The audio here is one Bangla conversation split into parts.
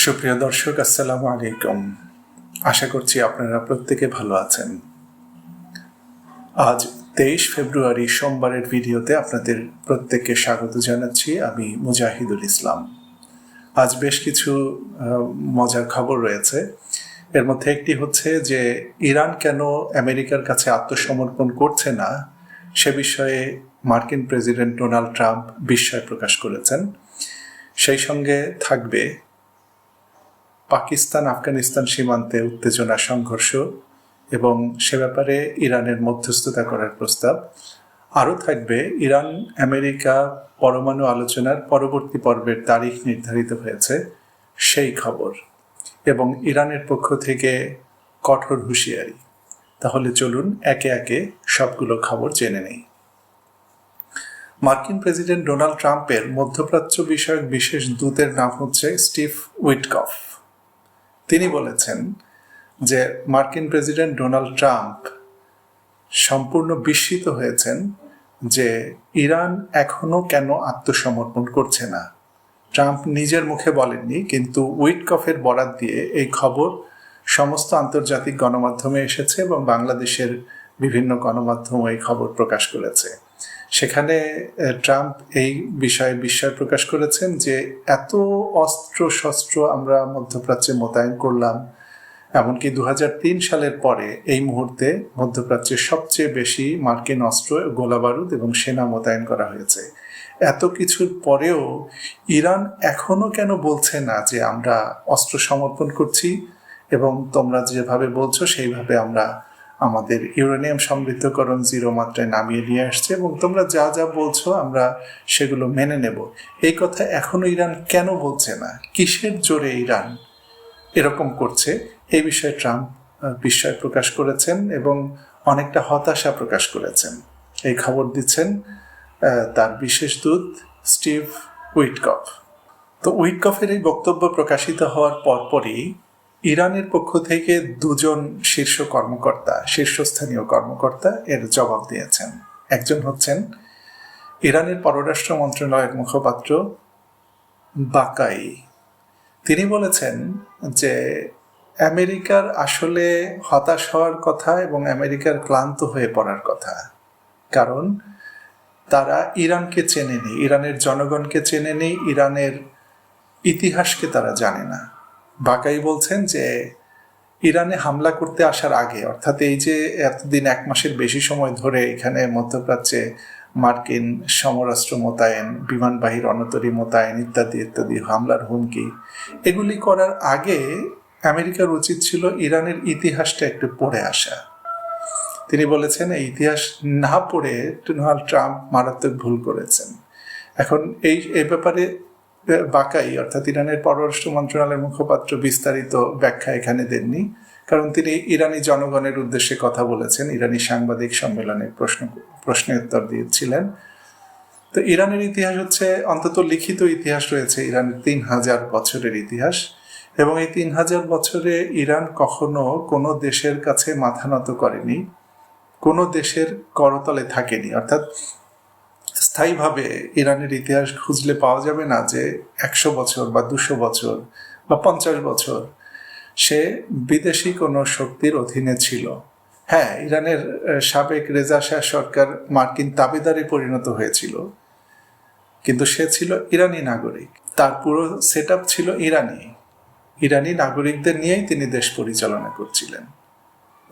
সুপ্রিয় দর্শক, আসসালামু আলাইকুম। আশা করছি আপনারা প্রত্যেকে ভালো আছেন। আজ 23 ফেব্রুয়ারি সোমবারের ভিডিওতে আপনাদের প্রত্যেককে স্বাগত জানাচ্ছি। আমি মুজাহিদুল ইসলাম। আজ বেশ কিছু মজার খবর রয়েছে। এর মধ্যে একটি হচ্ছে যে ইরান কেন আমেরিকার কাছে আত্মসমর্পণ করছে না সে বিষয়ে মার্কিন প্রেসিডেন্ট ডোনাল্ড ট্রাম্প বিস্ময় প্রকাশ করেছেন। সেই সঙ্গে থাকবে পাকিস্তান আফগানিস্তান সীমান্তে উত্তেজনা, সংঘর্ষ এবং সে ব্যাপারে ইরানের মধ্যস্থতা করার প্রস্তাব। আরও থাকবে ইরান আমেরিকা পরমাণু আলোচনার পরবর্তী পর্বের তারিখ নির্ধারিত হয়েছে সেই খবর, এবং ইরানের পক্ষ থেকে কঠোর হুঁশিয়ারি। তাহলে চলুন একে একে সবগুলো খবর জেনে নেই। মার্কিন প্রেসিডেন্ট ডোনাল্ড ট্রাম্পের মধ্যপ্রাচ্য বিষয়ক বিশেষ দূতের নাম হচ্ছে স্টিভ উইটকফ। তিনি বলেছেন যে মার্কিন প্রেসিডেন্ট ডোনাল্ড ট্রাম্প সম্পূর্ণ বিস্মিত হয়েছেন যে ইরান এখনো কেন আত্মসমর্পণ করছে না। ট্রাম্প নিজের মুখে বলেননি, কিন্তু উইটকফের বরাত দিয়ে এই খবর সমস্ত আন্তর্জাতিক গণমাধ্যমে এসেছে এবং বাংলাদেশের বিভিন্ন গণমাধ্যম এই খবর প্রকাশ করেছে। সেখানে ট্রাম্প এই বিষয়ে বিস্ময় প্রকাশ করেছেন যে এত অস্ত্র শস্ত্র আমরা মধ্যপ্রাচ্যে মোতায়েন করলাম, এমনকি 2003 সালের পরে এই মুহূর্তে মধ্যপ্রাচ্যে সবচেয়ে বেশি মার্কিন অস্ত্র, গোলাবারুদ এবং সেনা মোতায়েন করা হয়েছে। এত কিছুর পরেও ইরান এখনো কেন বলছে না যে আমরা অস্ত্র সমর্পণ করছি এবং তোমরা যেভাবে বলছো সেইভাবে আমরা আমাদের ইউরেনিয়াম সমৃদ্ধকরণ জিরো মাত্রায় নামিয়ে নিয়ে আসছে এবং তোমরা যা যা বলছো আমরা সেগুলো মেনে নেব। এই কথা এখনো ইরান কেন বলছে না? কিসের জোরে ইরান এরকম করছে? এই বিষয়ে ট্রাম্প বিস্ময় প্রকাশ করেছেন এবং অনেকটা হতাশা প্রকাশ করেছেন। এই খবর দিচ্ছেন তার বিশেষ দূত স্টিভ উইটকফ। তো উইটকফের এই বক্তব্য প্রকাশিত হওয়ার পরপরই ইরানের পক্ষ থেকে দুজন শীর্ষস্থানীয় কর্মকর্তা এর জবাব দিয়েছেন। একজন হচ্ছেন ইরানের পররাষ্ট্র মন্ত্রণালয়ের মুখপাত্র বাকাই। তিনি বলেছেন যে আমেরিকার আসলে হতাশ হওয়ার কথা এবং আমেরিকার ক্লান্ত হয়ে পড়ার কথা, কারণ তারা ইরানকে চেনেনি, ইরানের জনগণকে চেনেনি, ইরানের ইতিহাসকে তারা জানে না। বাকাই বলছেন যে ইরানে হামলা করতে আসার আগে, অর্থাৎ এই যে এতদিন 1 মাসের বেশি সময় ধরে এখানে মধ্যপ্রাচ্যে মার্কিন সমরাস্ত্র মোতায়েন, বিমানবাহী রণতরী মোতায়েন ইত্যাদি ইত্যাদি হামলার হুমকি, এগুলি করার আগে আমেরিকার উচিত ছিল ইরানের ইতিহাসটা একটু পড়ে আসা। তিনি বলেছেন এই ইতিহাস না পড়ে ডোনাল্ড ট্রাম্প মারাত্মক ভুল করেছেন। এখন এই ব্যাপারে বাকাই অর্থাৎ ইরানের পররাষ্ট্র মন্ত্রণালয়ের মুখপাত্র বিস্তারিত ব্যাখ্যা এখানে দেননি, কারণ তিনি ইরানি জনগণের উদ্দেশ্যে কথা বলেছেন, ইরানি সাংবাদিক সম্মেলনে প্রশ্নের উত্তর দিয়েছিলেন। তো ইরানের ইতিহাস হচ্ছে, অন্তত লিখিত ইতিহাস রয়েছে ইরানের 3000 বছরের ইতিহাস, এবং এই 3000 বছরে ইরান কখনো কোনো দেশের কাছে মাথা নত করেনি, কোনো দেশের করতলে থাকেনি। অর্থাৎ স্থায়ীভাবে ইরানের ইতিহাস খুঁজলে পাওয়া যাবে না যে 100 বছর বা 200 বছর বা 50 বছর সে বিদেশি কোনো শক্তির অধীনে ছিল। হ্যাঁ, ইরানের সাবেক রেজা শাহ সরকার মার্কিন তাবেদারে পরিণত হয়েছিল, কিন্তু সে ছিল ইরানি নাগরিক, তার পুরো সেট আপ ছিল ইরানি নাগরিকদের নিয়েই তিনি দেশ পরিচালনা করছিলেন।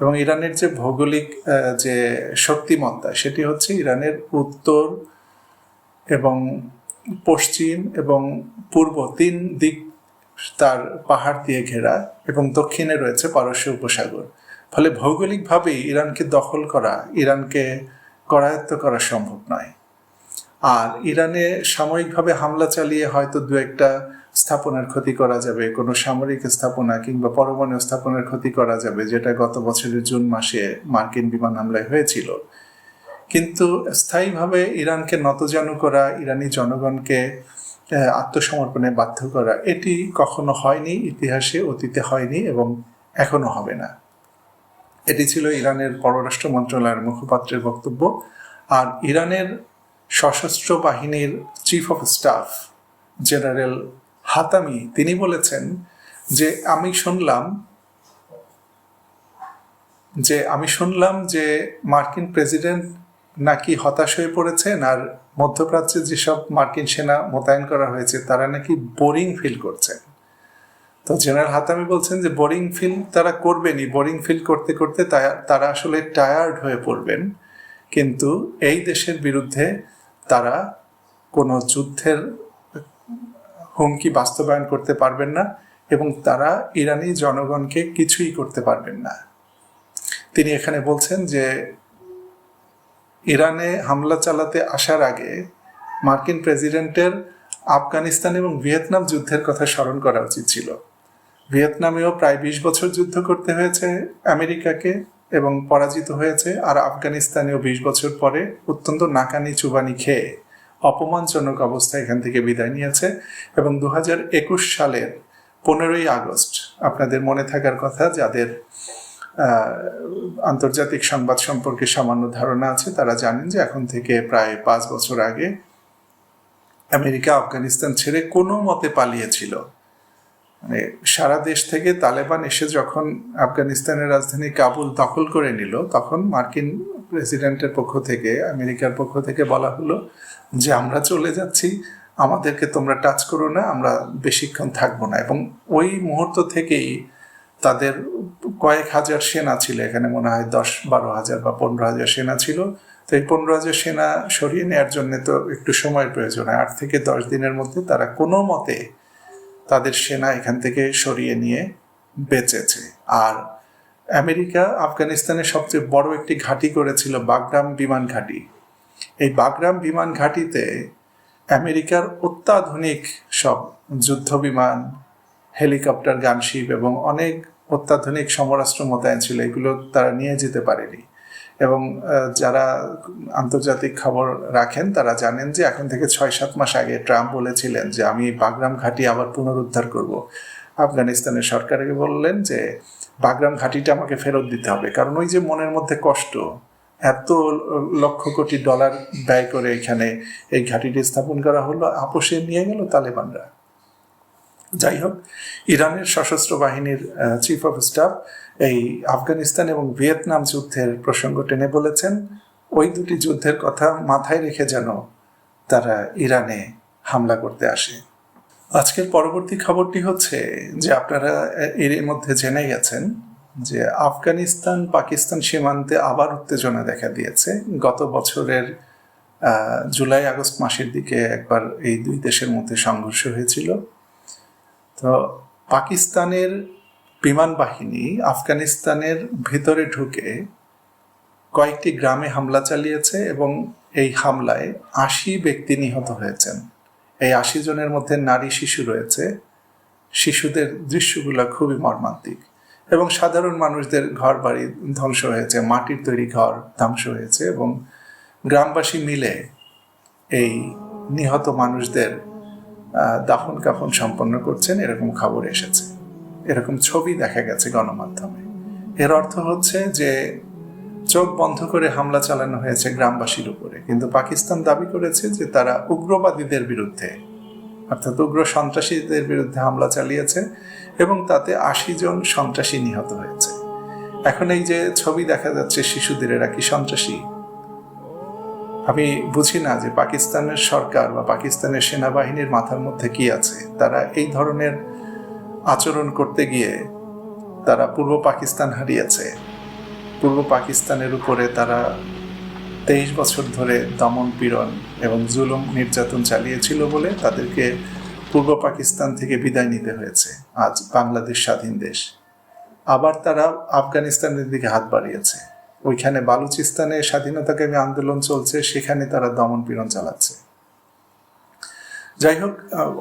এবং ইরানের যে ভৌগোলিক যে শক্তিমত্তা, সেটি হচ্ছে ইরানের উত্তর এবং পশ্চিম এবং পূর্ব 3 দিক তার পাহাড় দিয়ে ঘেরা, এবং দক্ষিণে রয়েছে পারস্য উপসাগর। ফলে ভৌগোলিকভাবেই ইরানকে দখল করা, ইরানকে করায়ত্ত করা সম্ভব নয়। আর ইরানে সাময়িকভাবে হামলা চালিয়ে হয়তো 2-1টা স্থাপনার ক্ষতি করা যাবে, কোনো সামরিক স্থাপনা কিংবা পরমাণু স্থাপনার ক্ষতি করা যাবে, যেটা গত বছরের জুন মাসে মার্কিন বিমান হামলায় হয়েছিল। কিন্তু স্থায়ীভাবে ইরানকে নতজানু করা, ইরানি জনগণকে আত্মসমর্পণে বাধ্য করা, এটি কখনো হয়নি, ইতিহাসে অতীতে হয়নি এবং এখনো হবে না। এটি ছিল ইরানের পররাষ্ট্র মন্ত্রণালয়ের মুখপাত্রের বক্তব্য। আর ইরানের সশস্ত্র বাহিনীর chief of staff general Hatami তিনি বলেছেন যে আমি শুনলাম যে মার্কিন প্রেসিডেন্ট নাকি হতাশ হয়ে পড়েছেন, আর মধ্যপ্রাচ্যে যেসব মার্কিন সেনা মোতায়েন করা হয়েছে তারা নাকি বোরিং ফিল করছেন। তো জেনারেল হাতামি বলছেন যে বোরিং ফিল তারা করবেনই, বোরিং ফিল করতে করতে তারা আসলে টায়ার্ড হয়ে পড়বেন, কিন্তু এই দেশের বিরুদ্ধে তারা কোনো যুদ্ধের হুমকি বাস্তবায়ন করতে পারবেন না এবং তারা ইরানি জনগণকে কিছুই করতে পারবেন না। তিনি এখানে বলছেন যে ইরানে হামলা চালাতে আসার আগে মার্কিন প্রেসিডেন্টের আফগানিস্তান এবং ভিয়েতনাম যুদ্ধের কথা স্মরণ করা উচিত ছিল। ভিয়েতনামেও প্রায় 20 বছর যুদ্ধ করতে হয়েছে আমেরিকাকে এবং পরাজিত হয়েছে, আর আফগানিস্তানেও 20 বছর পরে অত্যন্ত নাকানি চুবানি খেয়ে অপমানজনক অবস্থায় এখান থেকে বিদায় নিয়েছে। এবং 2021 সালের 15ই আগস্ট, আপনাদের মনে থাকার কথা যাদের আন্তর্জাতিক সংবাদ সম্পর্কে সামান্য ধারণা আছে তারা জানেন যে এখন থেকে প্রায় 5 বছর আগে আমেরিকা আফগানিস্তান ছেড়ে কোনো মতে পালিয়েছিল। মানে সারা দেশ থেকে তালেবান এসে যখন আফগানিস্তানের রাজধানী কাবুল দখল করে নিল, তখন মার্কিন প্রেসিডেন্টের পক্ষ থেকে, আমেরিকার পক্ষ থেকে বলা হলো যে আমরা চলে যাচ্ছি, আমাদেরকে তোমরা টাচ করো না, আমরা বেশিক্ষণ থাকবো না। এবং ওই মুহূর্ত থেকেই তাদের কয়েক হাজার সেনা ছিল, এখানে মনে হয় 10-12 হাজার বা 15 হাজার সেনা ছিল। তো এই 15 হাজার সেনা সরিয়ে নেওয়ার জন্য তো একটু সময়ের প্রয়োজন হয়। 8 থেকে 10 দিনের মধ্যে তারা কোনো মতে তাদের সেনা এখান থেকে সরিয়ে নিয়ে বেঁচেছে। আর আমেরিকা আফগানিস্তানের সবচেয়ে বড় একটি ঘাঁটি করেছিল, বাগরাম বিমান ঘাঁটি। এই বাগরাম বিমান ঘাঁটিতে আমেরিকার অত্যাধুনিক সব যুদ্ধ বিমান, হেলিকপ্টার, গানশিপ এবং অনেক অত্যাধুনিক সমরাস্ত্র মোতায়েন ছিল। এগুলো তারা নিয়ে যেতে পারেনি। এবং যারা আন্তর্জাতিক খবর রাখেন তারা জানেন যে এখন থেকে 6-7 মাস আগে ট্রাম্প বলেছিলেন যে আমি বাগরাম ঘাঁটি আবার পুনরুদ্ধার করব। আফগানিস্তানের সরকারকে বললেন যে বাগরাম ঘাঁটিটা আমাকে ফেরত দিতে হবে, কারণ ওই যে মনের মধ্যে কষ্ট, এত লক্ষ কোটি ডলার ব্যয় করে এখানে এই ঘাঁটিটি স্থাপন করা হলো, আপোষে নিয়ে গেল তালেবানরা। যাই হোক, ইরানের সশস্ত্র বাহিনীর চিফ অফ স্টাফ এই আফগানিস্তান এবং ভিয়েতনাম যুদ্ধের প্রসঙ্গ টেনে বলেছেন ওই দুটি যুদ্ধের কথা মাথায় রেখে যেন তারা ইরানে হামলা করতে আসে। আজকের পরবর্তী খবরটি হচ্ছে যে আপনারা এর মধ্যে জেনে গেছেন যে আফগানিস্তান পাকিস্তান সীমান্তে আবার উত্তেজনা দেখা দিয়েছে। গত বছরের জুলাই আগস্ট মাসের দিকে একবার এই দুই দেশের মধ্যে সংঘর্ষ হয়েছিল। তো পাকিস্তানের বিমান বাহিনী আফগানিস্তানের ভিতরে ঢুকে কয়েকটি গ্রামে হামলা চালিয়েছে এবং এই হামলায় 80 ব্যক্তি নিহত হয়েছেন। এই 80 জনের মধ্যে নারী শিশু রয়েছে। শিশুদের দৃশ্যগুলো খুবই মর্মান্তিক এবং সাধারণ মানুষদের ঘর বাড়ি ধ্বংস হয়েছে, মাটির তৈরি ঘর ধ্বংস হয়েছে এবং গ্রামবাসী মিলে এই নিহত মানুষদের দাফন কাফন সম্পন্ন করছেন, এরকম খবর এসেছে, এরকম ছবি দেখা গেছে গণমাধ্যমে। এর অর্থ হচ্ছে যে চোখ বন্ধ করে হামলা চালানো হয়েছে গ্রামবাসীর উপরে, কিন্তু পাকিস্তান দাবি করেছে যে তারা উগ্রবাদীদের বিরুদ্ধে, অর্থাৎ উগ্র সন্ত্রাসীদের বিরুদ্ধে হামলা চালিয়েছে এবং তাতে 80 জন সন্ত্রাসী নিহত হয়েছে। এখন এই যে ছবি দেখা যাচ্ছে শিশুদের, এরা কি সন্ত্রাসী? আমি বুঝি না যে পাকিস্তানের সরকার বা পাকিস্তানের সেনাবাহিনীর মাথার মধ্যে কি আছে। তারা এই ধরনের আচরণ করতে গিয়ে তারা পূর্ব পাকিস্তান হারিয়েছে। পূর্ব পাকিস্তানের উপরে তারা 23 বছর ধরে দমন পীড়ন এবং জুলুম নির্যাতন চালিয়েছিল বলে তাদেরকে পূর্ব পাকিস্তান থেকে বিদায় নিতে হয়েছে। আজ বাংলাদেশ স্বাধীন দেশ, আবার তারা আফগানিস্তানের দিকে হাত বাড়িয়েছে। ওইখানে বালুচিস্তানে স্বাধীনতাকামী আন্দোলন চলছে, সেখানে তারা দমন পীড়ন চালাচ্ছে। যাই হোক,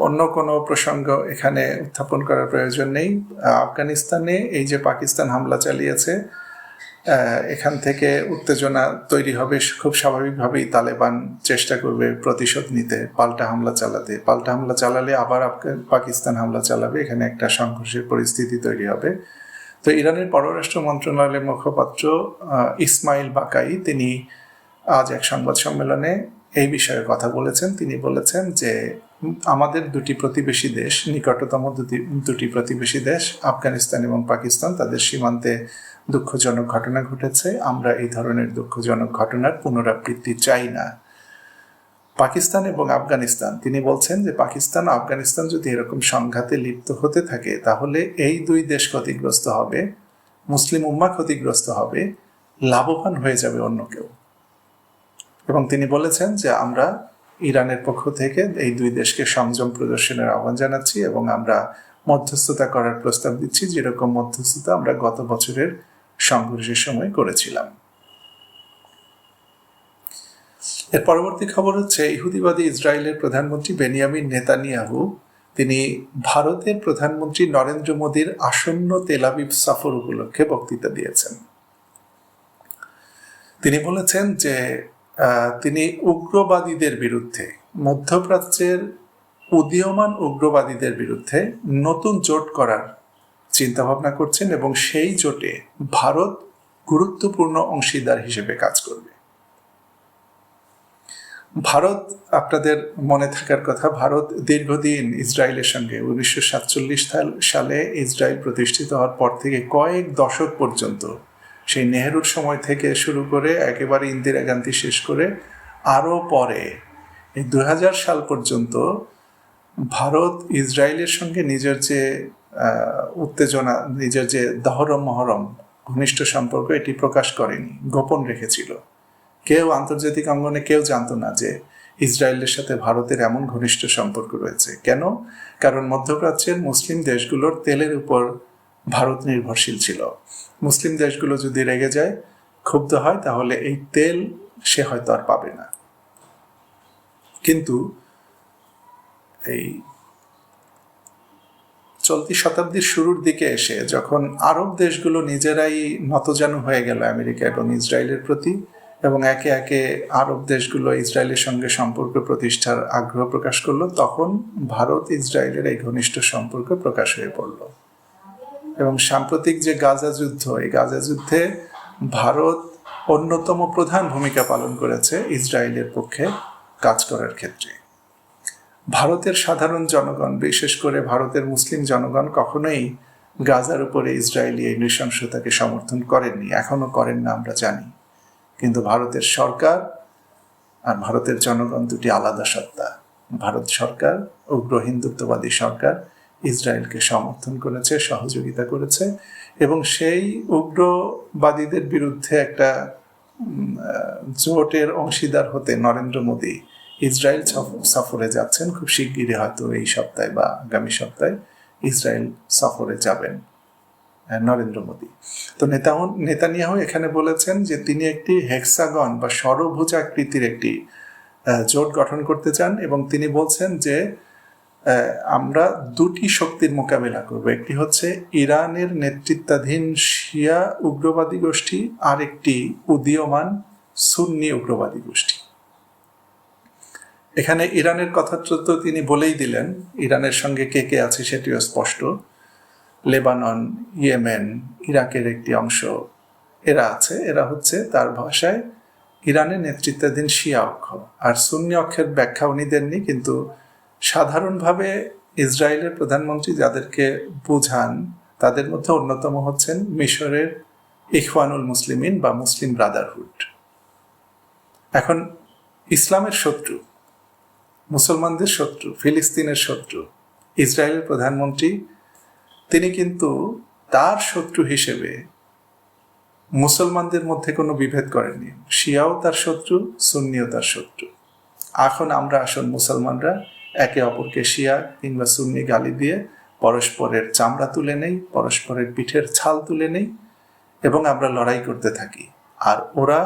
অন্য কোনো প্রসঙ্গ এখানে উত্থাপন করার প্রয়োজন নেই। আফগানিস্তানে এই যে পাকিস্তান হামলা চালিয়েছে, এখান থেকে উত্তেজনা তৈরি হবে খুব স্বাভাবিকভাবেই। তালেবান চেষ্টা করবে প্রতিশোধ নিতে, পাল্টা হামলা চালাতে। পাল্টা হামলা চালালে আবার পাকিস্তান হামলা চালাবে, এখানে একটা সংঘর্ষের পরিস্থিতি তৈরি হবে। তো ইরানের পররাষ্ট্র মন্ত্রণালয়ের মুখপাত্র ইসমাইল বাকাই তিনি আজ এক সংবাদ সম্মেলনে এই বিষয়ে কথা বলেছেন। তিনি বলেছেন যে আমাদের দুটি প্রতিবেশী দেশ, নিকটতম দুটি প্রতিবেশী দেশ আফগানিস্তান এবং পাকিস্তান, তাদের সীমান্তে দুঃখজনক ঘটনা ঘটেছে। আমরা এই ধরনের দুঃখজনক ঘটনার পুনরাবৃত্তি চাই না। পাকিস্তান এবং আফগানিস্তান, তিনি বলছেন যে পাকিস্তান আফগানিস্তান যদি এরকম সংঘাতে লিপ্ত হতে থাকে তাহলে এই দুই দেশ ক্ষতিগ্রস্ত হবে, মুসলিম উম্মাহ ক্ষতিগ্রস্ত হবে, লাভবান হয়ে যাবে অন্য কেউ। এবং তিনি বলেছেন যে আমরা ইরানের পক্ষ থেকে এই দুই দেশকে সংযম প্রদর্শনের আহ্বান জানাচ্ছি এবং আমরা মধ্যস্থতা করার প্রস্তাব দিচ্ছি, যেরকম মধ্যস্থতা আমরা গত বছরের সংঘর্ষের সময় করেছিলাম। এর পরবর্তী খবর হচ্ছে, ইহুদিবাদী ইসরায়েলের প্রধানমন্ত্রী বেনিয়ামিন নেতানিয়াহু তিনি ভারতের প্রধানমন্ত্রী নরেন্দ্র মোদীর আসন্ন তেল আবিব সফর উপলক্ষে বক্তৃতা দিয়েছেন। তিনি বলেছেন যে তিনি উগ্রবাদীদের বিরুদ্ধে, মধ্যপ্রাচ্যের উদীয়মান উগ্রবাদীদের বিরুদ্ধে নতুন জোট করার চিন্তাভাবনা করছেন এবং সেই জোটে ভারত গুরুত্বপূর্ণ অংশীদার হিসেবে কাজ করবে। ভারত, আপনাদের মনে থাকার কথা, ভারত দীর্ঘদিন ইসরায়েলের সঙ্গে 1947 সালে ইসরায়েল প্রতিষ্ঠিত হওয়ার পর থেকে কয়েক দশক পর্যন্ত, সেই নেহেরুর সময় থেকে শুরু করে একেবারে ইন্দিরা গান্ধী শেষ করে আরও পরে এই 2000 সাল পর্যন্ত ভারত ইসরায়েলের সঙ্গে নিজের যে উত্তেজনা, নিজের যে দহরম মহরম ঘনিষ্ঠ সম্পর্ক, এটি প্রকাশ করেনি, গোপন রেখেছিল। কেউ আন্তর্জাতিক অঙ্গনে কেউ জানতো না যে ইসরায়েলের সাথে ভারতের এমন ঘনিষ্ঠ সম্পর্ক রয়েছে। কেন? কারণ মধ্যপ্রাচ্যের মুসলিম দেশগুলোর তেলের উপর ভারত নির্ভরশীল ছিল। মুসলিম দেশগুলো যদি রেগে যায়, ক্ষুব্ধ হয়, তাহলে এই তেল সে হয়তো আর পাবে না। কিন্তু এই চলতি শতাব্দীর শুরুর দিকে এসে যখন আরব দেশগুলো নিজেরাই নতজানু হয়ে গেল আমেরিকা এবং ইসরায়েলের প্রতি, এবং একে একে আরব দেশগুলো ইসরায়েলের সঙ্গে সম্পর্ক প্রতিষ্ঠার আগ্রহ প্রকাশ করলো, তখন ভারত ইসরায়েলের এই ঘনিষ্ঠ সম্পর্ক প্রকাশ হয়ে পড়ল। এবং সাম্প্রতিক যে গাজা যুদ্ধ, এই গাজা যুদ্ধে ভারত অন্যতম প্রধান ভূমিকা পালন করেছে ইসরায়েলের পক্ষে কাজ করার ক্ষেত্রে। ভারতের সাধারণ জনগণ, বিশেষ করে ভারতের মুসলিম জনগণ, কখনোই গাজার উপরে ইসরায়েলি এই নৃশংসতাকে সমর্থন করেননি, এখনো করেন না, আমরা জানি। কিন্তু ভারতের সরকার আর ভারতের জনগণ দুটি আলাদা সত্তা। ভারত সরকার, উগ্র হিন্দুত্ববাদী সরকার, ইসরায়েলকে সমর্থন করেছে, সহযোগিতা করেছে, এবং সেই উগ্রবাদীদের বিরুদ্ধে একটা জোটের অংশীদার হতে নরেন্দ্র মোদী ইসরায়েল সফরে যাচ্ছেন। খুব শিগগিরই, হয়তো এই সপ্তাহে বা আগামী সপ্তাহে ইসরায়েল সফরে যাবেন নরেন্দ্র মোদী। তো নেতানিয়াহু এখানে বলেছেন যে তিনি একটি হেক্সাগন বা ষড়ভুজাকৃতির একটি জোট গঠন করতে চান, এবং তিনি বলছেন যে আমরা দুটি শক্তির মোকাবেলা করব। একটি হচ্ছে ইরানের নেতৃত্বাধীন শিয়া উগ্রবাদী গোষ্ঠী, আর একটি উদীয়মান সুন্নি উগ্রবাদী গোষ্ঠী। এখানে ইরানের কথা তো তিনি বলেই দিলেন, ইরানের সঙ্গে কে কে আছে সেটিও স্পষ্ট। লেবানন, ইয়েমেন, ইরাকের একটি অংশ এরা আছে। এরা হচ্ছে তার ভাষায় ইরানের নেতৃত্বাধীন শিয়া অক্ষ। আর সুন্নি অক্ষের ব্যাখ্যা উনি দেননি, কিন্তু সাধারণভাবে ইসরায়েলের প্রধানমন্ত্রী যাদেরকে বোঝান তাদের মধ্যে অন্যতম হচ্ছেন মিশরের ইখওয়ানুল মুসলিমিন বা মুসলিম ব্রাদারহুড। এখন ইসলামের শত্রু, মুসলমানদের শত্রু, ফিলিস্তিনের শত্রু ইসরায়েলের প্রধানমন্ত্রী, তিনি কিন্তু তার শত্রু হিসেবে মুসলমানদের মধ্যে কোনো বিভেদ করেননি। শিয়াও তার শত্রু, সুন্নিও তার শত্রু। এখন আমরা মুসলমানরা একে অপরকে শিয়া কিংবা সুন্নি গালি দিয়ে পরস্পরের চামড়া তুলে নেই, পরস্পরের পিঠের ছাল তুলে নেই, এবং আমরা লড়াই করতে থাকি। আর ওরা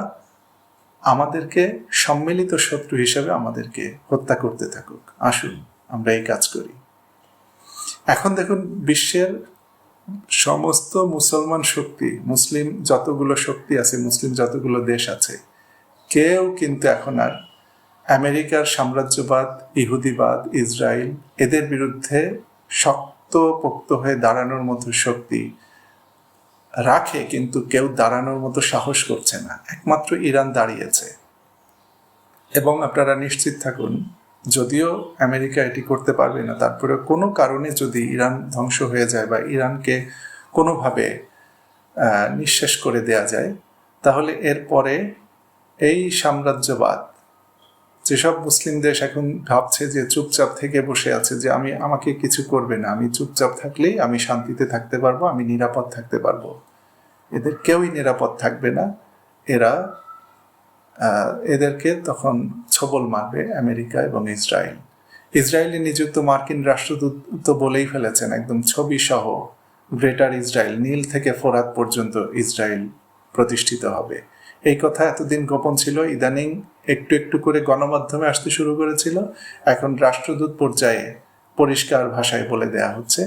আমাদেরকে সম্মিলিত শত্রু হিসেবে আমাদেরকে হত্যা করতে থাকুক। আসুন আমরা এই কাজ করি। এখন দেখুন, বিশ্বের সমস্ত মুসলমান শক্তি, মুসলিম যতগুলো শক্তি আছে, মুসলিম যতগুলো দেশ আছে, কেউ কিন্তু এখন আর আমেরিকার সাম্রাজ্যবাদ, ইহুদিবাদ, ইসরায়েল এদের বিরুদ্ধে শক্তপোক্ত হয়ে দাঁড়ানোর মতো শক্তি রাখে, কিন্তু কেউ দাঁড়ানোর মতো সাহস করছে না। একমাত্র ইরান দাঁড়িয়েছে। এবং আপনারা নিশ্চিত থাকুন যদিও আমেরিকা এটি করতে পারবে না, তারপরে কোনো কারণে যদি ইরান ধ্বংস হয়ে যায় বা ইরানকে কোনোভাবে নিঃশেষ করে দেয়া যায়, তাহলে এরপরে এই সাম্রাজ্যবাদ, যেসব মুসলিম দেশ এখন ভাবছে যে চুপচাপ থেকে বসে আছে, যে আমাকে কিছু করবে না, আমি চুপচাপ থাকলেই আমি শান্তিতে থাকতে পারবো, আমি নিরাপদ থাকতে পারবো, এদের কেউই নিরাপদ থাকবে না। এদেরকে তখন ছবল মারবে আমেরিকা এবং ইসরায়েল। ইসরায়েলে নিযুক্ত মার্কিন রাষ্ট্রদূত তো বলেই ফেলেছেন, একদম ছবি সহ, গ্রেটার ইসরায়েল, নীল থেকে ফোরাত পর্যন্ত ইসরায়েল প্রতিষ্ঠিত হবে। এই কথা এতদিন গোপন ছিল, ইদানিং একটু একটু করে গণমাধ্যমে আসতে শুরু করেছিল। এখন রাষ্ট্রদূত পর্যায়ে পরিষ্কার ভাষায় বলে দেয়া হচ্ছে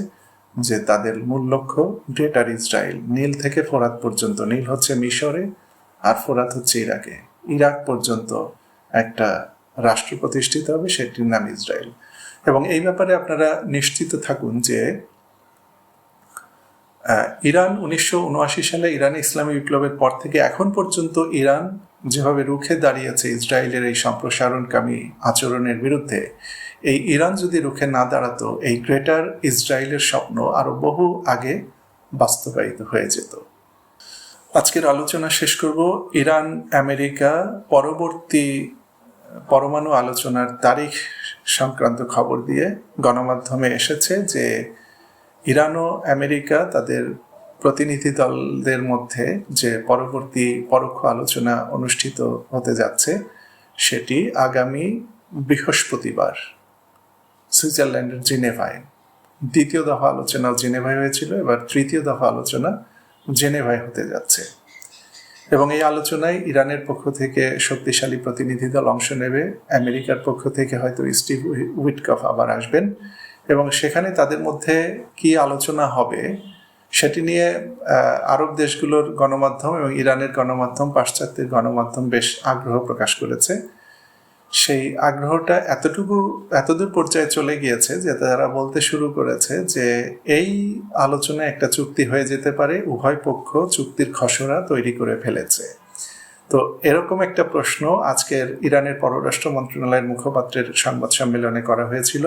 যে তাদের মূল লক্ষ্য গ্রেটার ইসরায়েল, নীল থেকে ফোরাত পর্যন্ত। নীল হচ্ছে মিশরে আর ফোরাত হচ্ছে ইরাকে। ইরাক পর্যন্ত একটা রাষ্ট্র প্রতিষ্ঠিত হবে, সেটির নাম ইসরায়েল। এবং এই ব্যাপারে আপনারা নিশ্চিত থাকুন যে ইরান 1979 সালে ইরানে ইসলামী বিপ্লবের পর থেকে এখন পর্যন্ত ইরান যেভাবে রুখে দাঁড়িয়েছে ইসরায়েলের এই সম্প্রসারণকামী আচরণের বিরুদ্ধে, এই ইরান যদি রুখে না দাঁড়াতো, এই গ্রেটার ইসরায়েলের স্বপ্ন আরো বহু আগে বাস্তবায়িত হয়ে যেত। আজকের আলোচনা শেষ করব ইরান আমেরিকা পরবর্তী পরমাণু আলোচনার তারিখ সংক্রান্ত খবর দিয়ে। গণমাধ্যমে এসেছে যে ইরান ও আমেরিকা তাদের প্রতিনিধি দলদের মধ্যে যে পরবর্তী পরোক্ষ আলোচনা অনুষ্ঠিত হতে যাচ্ছে, সেটি আগামী বৃহস্পতিবার সুইজারল্যান্ডের জেনেভায়। দ্বিতীয় দফা আলোচনা জেনেভায় হয়েছিল, এবার তৃতীয় দফা আলোচনা জেনেভায় হতে যাচ্ছে। এবং এই আলোচনায় ইরানের পক্ষ থেকে শক্তিশালী প্রতিনিধি দল অংশ নেবে, আমেরিকার পক্ষ থেকে হয়তো স্টিভ উইটকফ আবার আসবেন। এবং সেখানে তাদের মধ্যে কি আলোচনা হবে সেটি নিয়ে আরব দেশগুলোর গণমাধ্যম এবং ইরানের গণমাধ্যম, পাশ্চাত্যের গণমাধ্যম বেশ আগ্রহ প্রকাশ করেছে। সেই আগ্রহটা এতদূর পর্যায়ে চলে গিয়েছে যে তারা বলতে শুরু করেছে যে এই আলোচনায় একটা চুক্তি হয়ে যেতে পারে, উভয় পক্ষ চুক্তির খসড়া তৈরি করে ফেলেছে। তো এরকম একটা প্রশ্ন আজকের ইরানের পররাষ্ট্র মন্ত্রণালয়ের মুখপাত্রের সংবাদ সম্মেলনে করা হয়েছিল।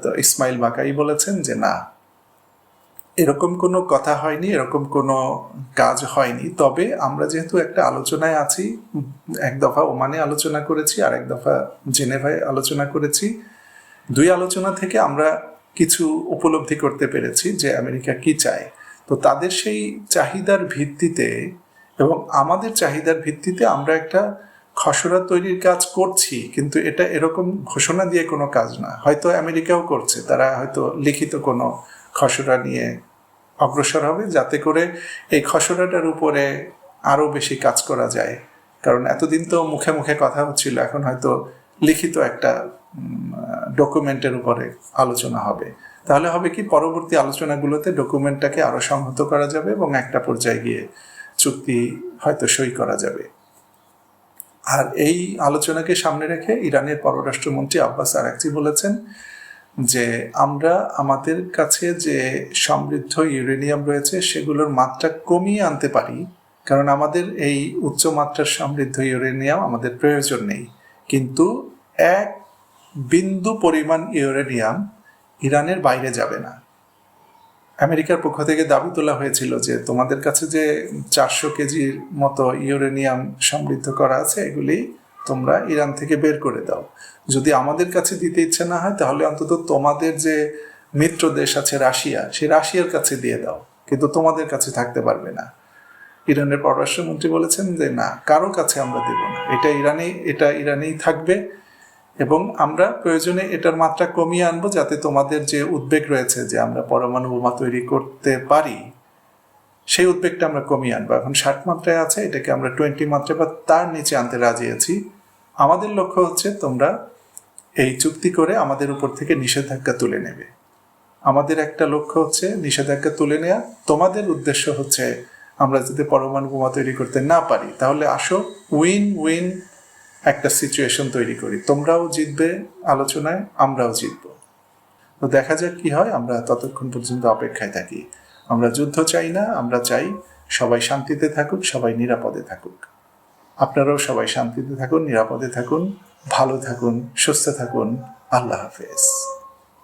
তো ইসমাইল বাকাই বলেছেন যে না, এরকম কোনো কথা হয়নি, এরকম কোনো কাজ হয়নি। তবে আমরা যেহেতু একটা আলোচনায় আছি, এক দফা ওমানে আলোচনা করেছি আর এক দফা জেনেভায় আলোচনা করেছি, দুই আলোচনা থেকে আমরা কিছু উপলব্ধি করতে পেরেছি যে আমেরিকা কি চায়। তো তাদের সেই চাহিদার ভিত্তিতে এবং আমাদের চাহিদার ভিত্তিতে আমরা একটা খসড়া তৈরির কাজ করছি, কিন্তু এটা এরকম ঘোষণা দিয়ে কোনো কাজ না। হয়তো আমেরিকাও করছে, তারা হয়তো লিখিত কোনো খসড়া নিয়ে অগ্রসর হবে, যাতে করে এই খসড়াটার উপরে আরও বেশি কাজ করা যায়। কারণ এতদিন তো মুখে মুখে কথা হচ্ছিল, এখন হয়তো লিখিত একটা ডকুমেন্টের উপরে আলোচনা হবে। তাহলে হবে কি, পরবর্তী আলোচনাগুলোতে ডকুমেন্টটাকে আরও সংহত করা যাবে এবং একটা পর্যায়ে গিয়ে চুক্তি হয়তো সই করা যাবে। আর এই আলোচনাকে সামনে রেখে ইরানের পররাষ্ট্রমন্ত্রী আব্বাস আরাকচি বলেছেন যে আমরা আমাদের কাছে যে সমৃদ্ধ ইউরেনিয়াম রয়েছে সেগুলোর মাত্রা কমিয়ে আনতে পারি, কারণ আমাদের এই উচ্চ মাত্রার সমৃদ্ধ ইউরেনিয়াম আমাদের প্রয়োজন নেই। কিন্তু এক বিন্দু পরিমাণ ইউরেনিয়াম ইরানের বাইরে যাবে না। আমেরিকার পক্ষ থেকে দাবি তোলা হয়েছিল যে তোমাদের কাছে যে 400 কেজির মতো ইউরেনিয়াম সমৃদ্ধ করা আছে, এগুলি তোমরা ইরান থেকে বের করে দাও। যদি আমাদের কাছে দিতে ইচ্ছে না হয়, তাহলে অন্তত তোমাদের যে মিত্র দেশ আছে রাশিয়া, সেই রাশিয়ার কাছে দিয়ে দাও, কিন্তু তোমাদের কাছে থাকতে পারবে না। ইরানের পররাষ্ট্রমন্ত্রী বলেছেন যে না, কারো কাছে আমরা দেব না, এটা ইরানেই থাকবে এবং আমরা প্রয়োজনে এটার মাত্রা কমিয়ে আনবো, যাতে তোমাদের যে উদ্বেগ রয়েছে যে আমরা পরমাণু বোমা তৈরি করতে পারি, সেই উদ্বেগটা আমরা কমিয়ে আনবো। এখন 60 মাত্রায় আছে, এটাকে আমরা 20 মাত্রায় বা তার নিচে আনতে রাজি আছি। আমাদের লক্ষ্য হচ্ছে তোমরা এই চুক্তি করে আমাদের উপর থেকে নিষেধাজ্ঞা তুলে নেবে। আমাদের একটা লক্ষ্য হচ্ছে নিষেধাজ্ঞা তুলে নেওয়া, তোমাদের উদ্দেশ্য হচ্ছে আমরা যদি পরমাণু বোমা তৈরি করতে না পারি, তাহলে আসো উইন উইন একটা সিচুয়েশন তৈরি করি, তোমরাও জিতবে আলোচনায়, আমরাও জিতবো। তো দেখা যাক কি হয়, আমরা ততক্ষণ পর্যন্ত অপেক্ষায় থাকি। আমরা যুদ্ধ চাই না, আমরা চাই সবাই শান্তিতে থাকুক, সবাই নিরাপদে থাকুক। আপনারাও সবাই শান্তিতে থাকুন, নিরাপদে থাকুন। ভালো থাকুন, সুস্থ থাকুন। আল্লাহ হাফেজ।